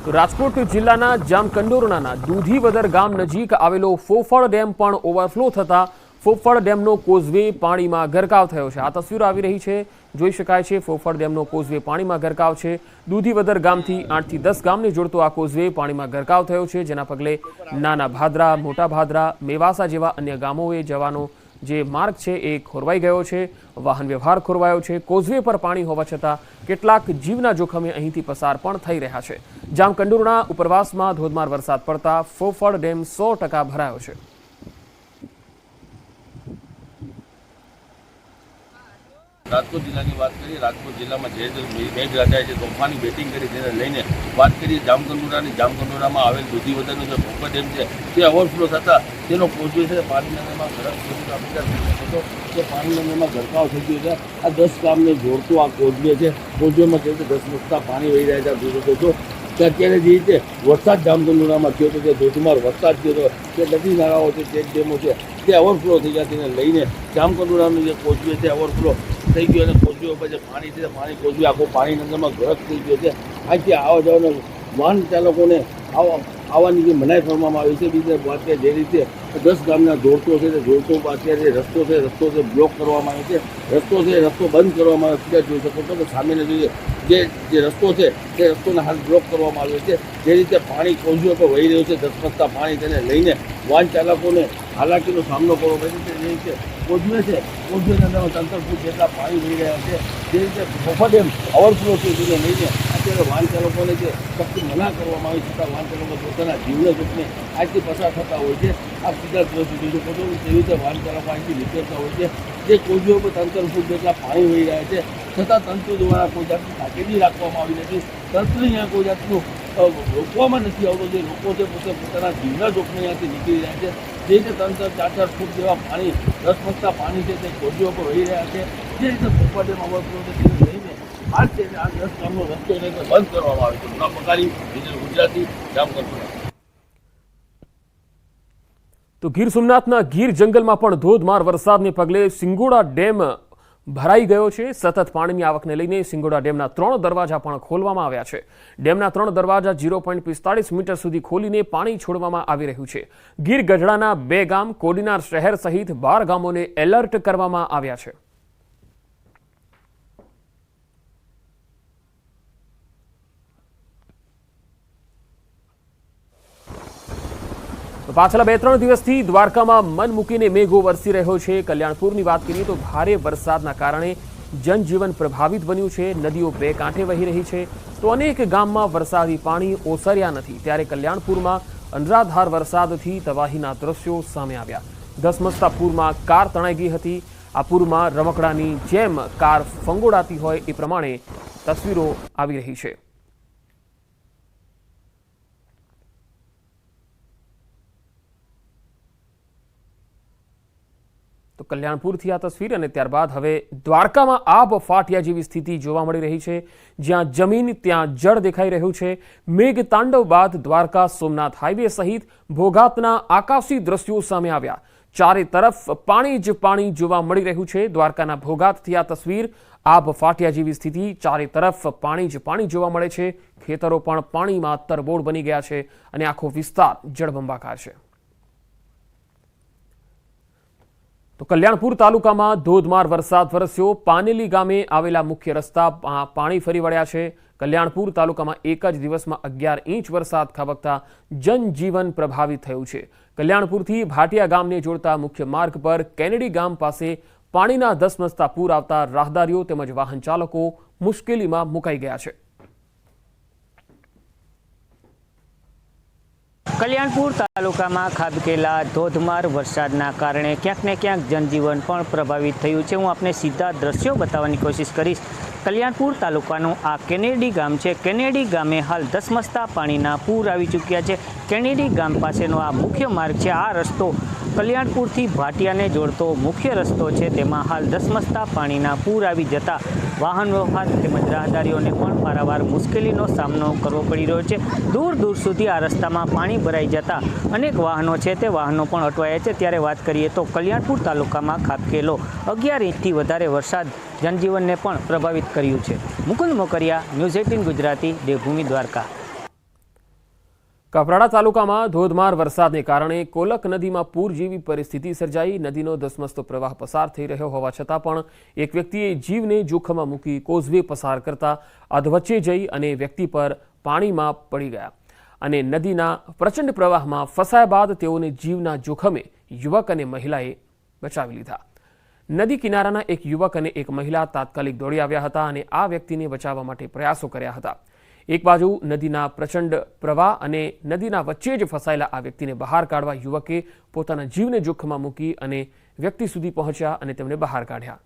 તો રાજકોટ જિલ્લાના જામકંડોરણાના દૂધીવદર ગામ નજીક આવેલો ફોફળ ડેમ પણ ઓવરફ્લો થતા ફોફળ ડેમનો કોઝવે પાણીમાં ગરકાવ થયો છે। આ તસવીરો આવી રહી છે, જોઈ શકાય છે ફોફળ ડેમનો કોઝવે પાણીમાં ગરકાવ છે। દૂધીવદર ગામથી 8 થી 10 ગામને જોડતો આ કોઝવે પાણીમાં ગરકાવ થયો છે, જેના પગલે નાના ભાદરા, મોટા ભાદરા, મેવાસા જેવા અન્ય ગામોએ જવાનો જે માર્ગ છે એ ખોરવાઈ ગયો છે, વાહન વ્યવહાર ખોરવાયો છે। કોઝવે પર પાણી હોવા છતાં કેટલાક જીવના જોખમે અહીંથી પસાર પણ થઈ રહ્યા છે। જામકંડોરણા ઉપરવાસમાં ધોધમાર વરસાદ પડતા ફોફળ ડેમ 100% ભરાયો છે। રાજકોટ જિલ્લાની વાત કરીએ, રાજકોટ જિલ્લામાં જે મેઘરાજાએ જે તોફાની બેટિંગ કરી તેને લઈને વાત કરીએ જામકંડોરણામાં આવેલ દૂધીવદરનો જે ફોફળ ડેમ છે તે ઓવરફ્લો થતાં તેનો કોઝવે છે પાણીના તે પાણીના ગરકાવ થઈ ગયો છે। આ 10 ગામને જોડતો આ કોઝવે છે, કોઝવેમાં જે 10 રસ્તા પાણી વહી રહ્યા છે। તો અત્યારે જે રીતે વરસાદ જામકંડોરણામાં થયો હતો, તે ધોધમાર વરસાદ થયો હતો, તે નદી નાળાઓ છે, ચેક ડેમો છે તે ઓવરફ્લો થઈ ગયા તેને લઈને જામકંડોરણાનો જે કોઝવે છે ઓવરફ્લો થઈ ગયો અને કોઝવે ઉપર જે પાણી છે પાણી કોઝવે આખો પાણી અંદરમાં ગરક થઈ ગયો છે। અહીંથી આવવા જવાના વાહન ચાલકોને આવવાની જે મનાઈ કરવામાં આવી છે। બીજી વાત કે જે રીતે 10 ગામના જોડતો છે તે જોડતો અત્યારે રસ્તો છે બ્લોક કરવામાં આવ્યો છે। રસ્તો બંધ કરવામાં આવ્યો છે। જોઈ શકો છો કે સામેને જે રસ્તો છે તે રસ્તોને હાલ બ્લોક કરવામાં આવ્યો છે। જે રીતે પાણી કોઝવે પર વહી રહ્યું છે, ધસમસતા પાણી, તેને લઈને વાહન ચાલકોને હાલાકીનો સામનો કરવો પડે છે। જે રીતે કોઝવે છે, કોઝવેના અંદર 3 ફૂટ જેટલા પાણી વહી રહ્યા છે। જે રીતે ફોફળ ડેમ ઓવરફ્લો છે તેને લઈને અત્યારે વાહન ચાલકોને જે સખ્ત મના કરવામાં આવી છતાં વાહન ચાલકો પોતાના જીવને જોખમે આજથી પસાર થતા હોય છે। આ સીધા દ્રશ્ય જોઈ શકો છો તેવી રીતે વાહન ચાલકો અહીંથી નીકળતા હોય છે। જે કોઝવે ઉપર 3 ફૂટ જેટલા પાણી વહી રહ્યા છે, છતાં તંત્ર દ્વારા કોઈ જાતની તાકીદી રાખવામાં આવી નથી। તંત્ર અહીંયા કોઈ જાતનું રોકવામાં નથી આવતો। જે લોકો છે પોતે પોતાના જીવના જોખમે અહીંયાથી નીકળી રહ્યા છે। જે રીતે 3-4 ફૂટ જેવા પાણી, ધસમસતા પાણી છે તે કોઝવે ઉપર વહી રહ્યા છે। જે રીતે ફોફળ ડેમ ઓવરફ્લો છે તેને લઈને આ 10 ગામનો રસ્તો બંધ કરવામાં આવે છે। મુના પગારી, ગુજરાતી, જામકંડોરણા। તો ગીર સોમનાથના ગીર જંગલમાં પણ ધોધમાર વરસાદને પગલે સિંગોડા ડેમ ભરાઈ ગયો છે। સતત પાણીની આવકને લઈને સિંગોડા ડેમના 3 દરવાજા પણ ખોલવામાં આવ્યા છે। ડેમના 3 દરવાજા 0.45 મીટર સુધી ખોલીને પાણી છોડવામાં આવી રહ્યું છે। ગીર ગઢડાના 2 ગામ, કોડીનાર શહેર સહિત 12 ગામોને એલર્ટ કરવામાં આવ્યા છે। પાછલા 2-3 દિવસથી દ્વારકામાં મન મૂકીને મેઘો વરસી રહ્યો છે। કલ્યાણપુરની વાત કરીએ તો ભારે વરસાદના કારણે જનજીવન પ્રભાવિત બન્યું છે। નદીઓ 2 કાંઠે વહી રહી છે, તો અનેક ગામમાં વરસાદી પાણી ઓસર્યા નથી। ત્યારે કલ્યાણપુરમાં અનરાધાર વરસાદથી તબાહીના દ્રશ્યો સામે આવ્યા। ધસમસતા પૂરમાં કાર તણાઈ ગઈ હતી। આ પૂરમાં રમકડાની જેમ કાર ફંગોળાતી હોય એ પ્રમાણે તસવીરો આવી રહી છે। તો કલ્યાણપુરથી આ તસવીર અને ત્યારબાદ હવે દ્વારકામાં આબ ફાટ્યા જેવી સ્થિતિ જોવા મળી રહી છે। જ્યાં જમીન ત્યાં જળ દેખાઈ રહ્યું છે। મેઘ તાંડવ બાદ દ્વારકા સોમનાથ હાઈવે સહિત ભોગાતના આકાશી દ્રશ્યો સામે આવ્યા। ચારે તરફ પાણી જ પાણી જોવા મળી રહ્યું છે। દ્વારકાના ભોગાતથી આ તસવીર, આબ ફાટ્યા જેવી સ્થિતિ, ચારે તરફ પાણી જ પાણી જોવા મળે છે। ખેતરો પણ પાણીમાં તરબોળ બની ગયા છે અને આખો વિસ્તાર જળબંબાકાર છે। તો કલ્યાણપુર તાલુકામાં ધોધમાર વરસાદ વરસ્યો। પાનેલી ગામે આવેલા મુખ્ય રસ્તા પાણી ફરી વળ્યા છે। કલ્યાણપુર તાલુકામાં એક જ દિવસમાં 11 ઇંચ વરસાદ ખાબકતા જનજીવન પ્રભાવિત થયું છે। કલ્યાણપુરથી ભાટિયા ગામને જોડતા મુખ્ય માર્ગ પર કેનેડી ગામ પાસે પાણીના ધસમસતા પૂર આવતા રાહદારીઓ તેમજ વાહન ચાલકો મુશ્કેલીમાં મુકાઈ ગયા છે। કલ્યાણપુર તાલુકામાં ખાબકેલા ધોધમાર વરસાદના કારણે ક્યાંક ને ક્યાંક જનજીવન પણ પ્રભાવિત થયું છે। હું આપને સીધા દ્રશ્યો બતાવવાની કોશિશ કરીશ। કલ્યાણપુર તાલુકાનું આ કેનેડી ગામ છે। કેનેડી ગામે હાલ ધસમસતા પાણીના પૂર આવી ચૂક્યા છે। કેનેડી ગામ પાસેનો આ મુખ્ય માર્ગ છે। આ રસ્તો કલ્યાણપુરથી ભાટિયાને જોડતો મુખ્ય રસ્તો છે, તેમાં હાલ ધસમસતા પાણીના પૂર આવી જતા વાહન વ્યવહાર તેમજ રાહદારીઓને પણ પારાવાર મુશ્કેલીનો સામનો કરવો પડી રહ્યો છે। દૂર દૂર સુધી આ રસ્તામાં પાણી ભરાઈ જતા અનેક વાહનો છે તે વાહનો પણ અટવાયા છે। ત્યારે વાત કરીએ તો કલ્યાણપુર તાલુકામાં ખાબકેલો 11 ઇંચથી વધારે વરસાદ જનજીવનને પણ પ્રભાવિત કર્યું છે। મુકુંદ મોકરિયા, ન્યૂઝ 18 ગુજરાતી, દેવભૂમિ, દ્વારકા। કપરાડા તાલુકામાં ધોધમાર વરસાદને કારણે કોલક નદીમાં પૂર જેવી પરિસ્થિતિ સર્જાઈ। નદીનો ધસમસતો પ્રવાહ પસાર થઈ રહ્યો હોવા છતાં પણ એક વ્યક્તિએ જીવને જોખમમાં મૂકી કોઝવે પસાર કરતા અધવચ્ચે જઈ અને વ્યક્તિ પર પાણીમાં પડી ગયા અને નદીના પ્રચંડ પ્રવાહમાં ફસાયા બાદ તેઓને જીવના જોખમે યુવક અને મહિલાએ બચાવી લીધા। નદી કિનારાના એક યુવક અને એક મહિલા તાત્કાલિક દોડી આવ્યા હતા અને આ વ્યક્તિને બચાવવા માટે પ્રયાસો કર્યા હતા। એક બાજુ નદીના પ્રચંડ પ્રવાહ અને નદીના વચ્ચે જ ફસાયેલા આ વ્યક્તિને બહાર કાઢવા યુવકે પોતાના જીવને જોખમમાં મૂકી અને વ્યક્તિ સુધી પહોંચ્યા અને તેમને બહાર કાઢ્યા।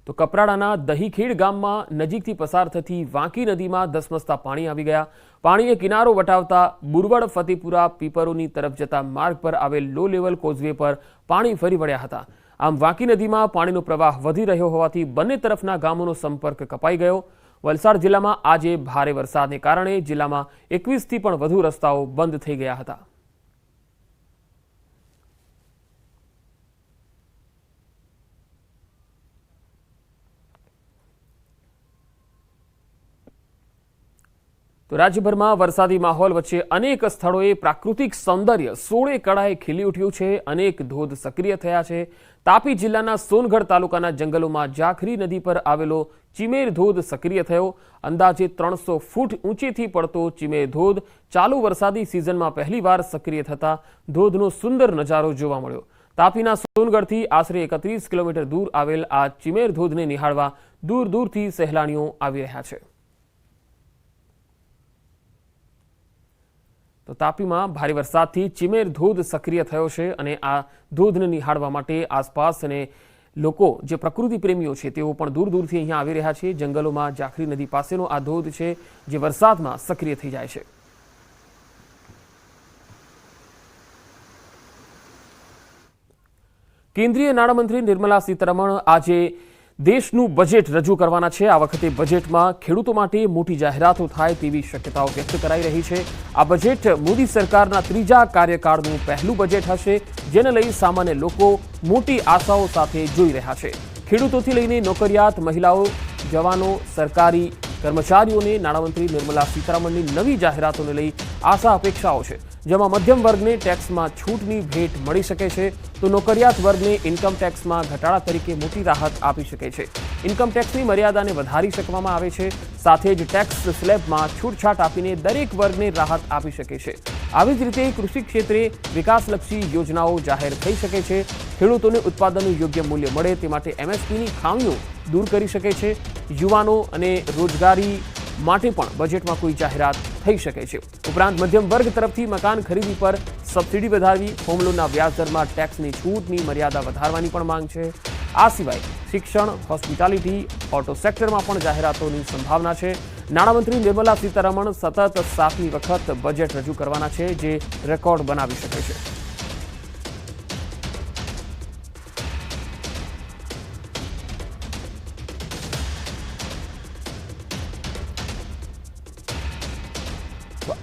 તો કપરાડાના દહીખેડ ગામમાં નજીકથી પસાર થતી વાંકી નદીમાં ધસમસતા પાણી આવી ગયા। પાણીએ કિનારો વટાવતા બુરવડ ફતેપુરા પીપરોની તરફ જતા માર્ગ પર આવેલ લો લેવલ કોઝવે પર પાણી ફરી વળ્યા હતા। આમ વાંકી નદીમાં પાણીનો પ્રવાહ વધી રહ્યો હોવાથી બંને તરફના ગામોનો સંપર્ક કપાઈ ગયો। વલસાડ જિલ્લામાં આજે ભારે વરસાદને કારણે જિલ્લામાં 21થી પણ વધુ રસ્તાઓ બંધ થઈ ગયા હતા। તો રાજ્યભરમાં વરસાદી માહોલ વચ્ચે અનેક સ્થળોએ પ્રાકૃતિક સૌંદર્ય સોળે કળાએ ખીલી ઉઠ્યું છે। અનેક ધોધ સક્રિય થયા છે। તાપી જિલ્લાના સોનગઢ તાલુકાના જંગલોમાં જાખરી નદી પર આવેલો ચિમેર ધોધ સક્રિય થયો। અંદાજે 300 ફૂટ ઊંચેથી પડતો ચિમેર ધોધ ચાલુ વરસાદી સિઝનમાં પહેલીવાર સક્રિય થતા ધોધનો સુંદર નજારો જોવા મળ્યો। તાપીના સોનગઢથી આશરે 31 કિલોમીટર દૂર આવેલ આ ચિમેર ધોધને નિહાળવા દૂર દૂરથી સહેલાણીઓ આવી રહ્યા છે। તો તાપીમાં ભારે વરસાદથી ચિમેર ધોધ સક્રિય થયો છે અને આ ધોધને નિહાળવા માટે આસપાસ અને લોકો જે પ્રકૃતિ પ્રેમીઓ છે તેઓ પણ દૂર દૂરથી અહીંયા આવી રહ્યા છે। જંગલોમાં જાખરી નદી પાસેનો આ ધોધ છે જે વરસાદમાં સક્રિય થઈ જાય છે। કેન્દ્રીય નાણામંત્રી નિર્મલા સીતારમણ આજે દેશનું બજેટ રજૂ કરવાના છે। આ વખતે બજેટમાં ખેડૂતો માટે મોટી જાહેરાતો થાય તેવી શક્યતાઓ વ્યક્ત કરાઈ રહી છે। આ બજેટ મોદી સરકારના ત્રીજા કાર્યકાળનું પહેલું બજેટ હશે, જેને લઈ સામાન્ય લોકો મોટી આશાઓ સાથે જોઈ રહ્યા છે। ખેડૂતોથી લઈને નોકરિયાત મહિલાઓ, જવાનો, સરકારી કર્મચારીઓને નાણામંત્રી નિર્મલા સીતારમણની નવી જાહેરાતોને લઈ આશા અપેક્ષાઓ છે, જેમાં મધ્યમ વર્ગને ટેક્સમાં છૂટની ભેટ મળી શકે છે તો નોકરિયાત વર્ગને ઇન્કમ ટેક્સમાં ઘટાડા તરીકે મોટી રાહત આપી શકે છે। ઇન્કમ ટેક્સની મર્યાદાને વધારી શકવામાં આવે છે, સાથે જ ટેક્સ સ્લેબમાં છૂટછાટ આપીને દરેક વર્ગને રાહત આપી શકે છે। આવી જ રીતે કૃષિ ક્ષેત્રે વિકાસલક્ષી યોજનાઓ જાહેર થઈ શકે છે। ખેડૂતોને ઉત્પાદનનું યોગ્ય મૂલ્ય મળે તે માટે એમએસપીની ખામીઓ દૂર કરી શકે છે। યુવાનો અને રોજગારી માટે પણ બજેટમાં કોઈ જાહેરાત થઈ શકે છે। ઉપરાંત મધ્યમ વર્ગ તરફથી મકાન ખરીદી પર સબસિડી વધારવી, હોમ લોનના વ્યાજદરમાં ટેક્સની છૂટની મર્યાદા વધારવાની પણ માંગ છે। આ સિવાય શિક્ષણ, હોસ્પિટાલિટી, ઓટો સેક્ટરમાં પણ જાહેરાતોની સંભાવના છે। નાણામંત્રી નિર્મલા સીતારમણ સતત 7મી વખત બજેટ રજૂ કરવાના છે, જે રેકોર્ડ બનાવી શકે છે।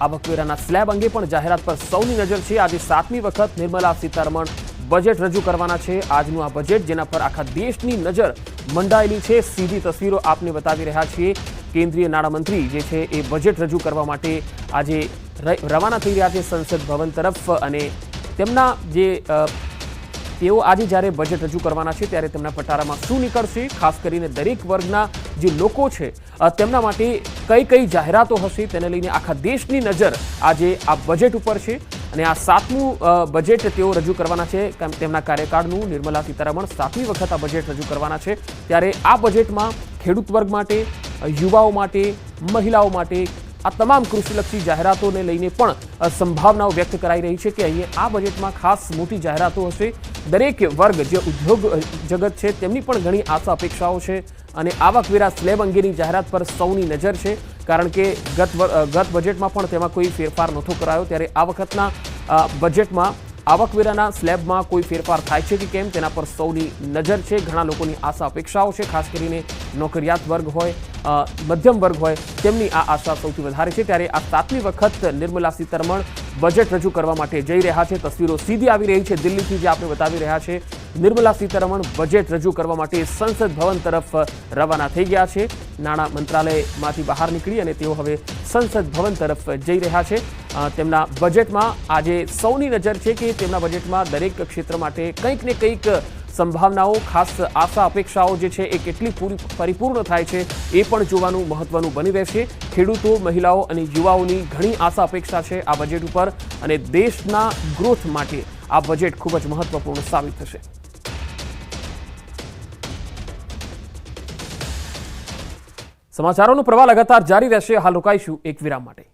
આવકવેરાના સ્લેબ અંગે પણ જાહેરાત પર સૌની નજર છે। આજે 7મી વખત નિર્મલા સીતારમણ બજેટ રજૂ કરવાના છે। આજનું આ બજેટ જેના પર આખા દેશની નજર મંડાયેલી છે, સીધી તસવીરો આપને બતાવી રહ્યા છીએ। કેન્દ્રીય નાણામંત્રી જે છે એ બજેટ રજૂ કરવા માટે આજે રવાના થઈ રહ્યા છે સંસદ ભવન તરફ અને તેમના જે તેઓ આજે જ્યારે બજેટ રજૂ કરવાના છે ત્યારે તેમના પટારામાં શું નીકળશે, ખાસ કરીને દરેક વર્ગના જે લોકો છે તેમના માટે કઈ કઈ જાહેરાતો હશે તેને લઈને આખા દેશની નજર આજે આ બજેટ ઉપર છે અને આ 7મું બજેટ તેઓ રજૂ કરવાના છે। તેમના કાર્યકાળનું નિર્મલા સીતારમણ 7મી વખત આ બજેટ રજૂ કરવાના છે, ત્યારે આ બજેટમાં ખેડૂત વર્ગ માટે, યુવાઓ માટે, મહિલાઓ માટે આ તમામ કૃષિલક્ષી જાહેરાતોને લઈને પણ સંભાવનાઓ વ્યક્ત કરાઈ રહી છે કે અહીંયા આ બજેટમાં ખાસ મોટી જાહેરાતો હશે। દરેક વર્ગ જે ઉદ્યોગ જગત છે તેમની પણ ઘણી આશા અપેક્ષાઓ છે અને આવકવેરા સ્લેબ અંગેની જાહેરાત પર સૌની નજર છે, કારણ કે ગત બજેટમાં પણ તેમાં કોઈ ફેરફાર નહોતો કરાયો, ત્યારે આ વખતના બજેટમાં આવકવેરાના સ્લેબમાં કોઈ ફેરફાર થાય છે કે કેમ તેના પર સૌની નજર છે। ઘણા લોકોની આશા અપેક્ષાઓ છે, ખાસ કરીને નોકરિયાત વર્ગ હોય, મધ્યમ વર્ગ હોય તેમની આ આશા સૌથી વધારે છે। ત્યારે આ 7મી વખત નિર્મલા સીતારમણ બજેટ રજૂ કરવા માટે જઈ રહ્યા છે। તસવીરો સીધી આવી રહી છે દિલ્હીથી, જે આપણે બતાવી રહ્યા છે। નિર્મલા સીતારમણ બજેટ રજૂ કરવા માટે સંસદ ભવન તરફ રવાના થઈ ગયા છે। નાણાં મંત્રાલયમાંથી બહાર નીકળી અને તેઓ હવે સંસદ ભવન તરફ જઈ રહ્યા છે. તેમના બજેટમાં આજે સૌની નજર છે કે તેમના બજેટમાં દરેક ક્ષેત્ર માટે કંઈક ને કંઈક સંભાવનાઓ, ખાસ આશા અપેક્ષાઓ જે છે એ કેટલી પરિપૂર્ણ થાય છે એ પણ જોવાનું મહત્વનું બની રહેશે. ખેડૂતો, મહિલાઓ અને યુવાઓની ઘણી આશા અપેક્ષા છે આ બજેટ ઉપર અને દેશના ગ્રોથ માટે આ બજેટ ખૂબ જ મહત્વપૂર્ણ સાબિત થશે. સમાચારોનો પ્રવાહ લગાતાર જારી રહેશે. હાલ રોકાઈશું એક વિરામ માટે.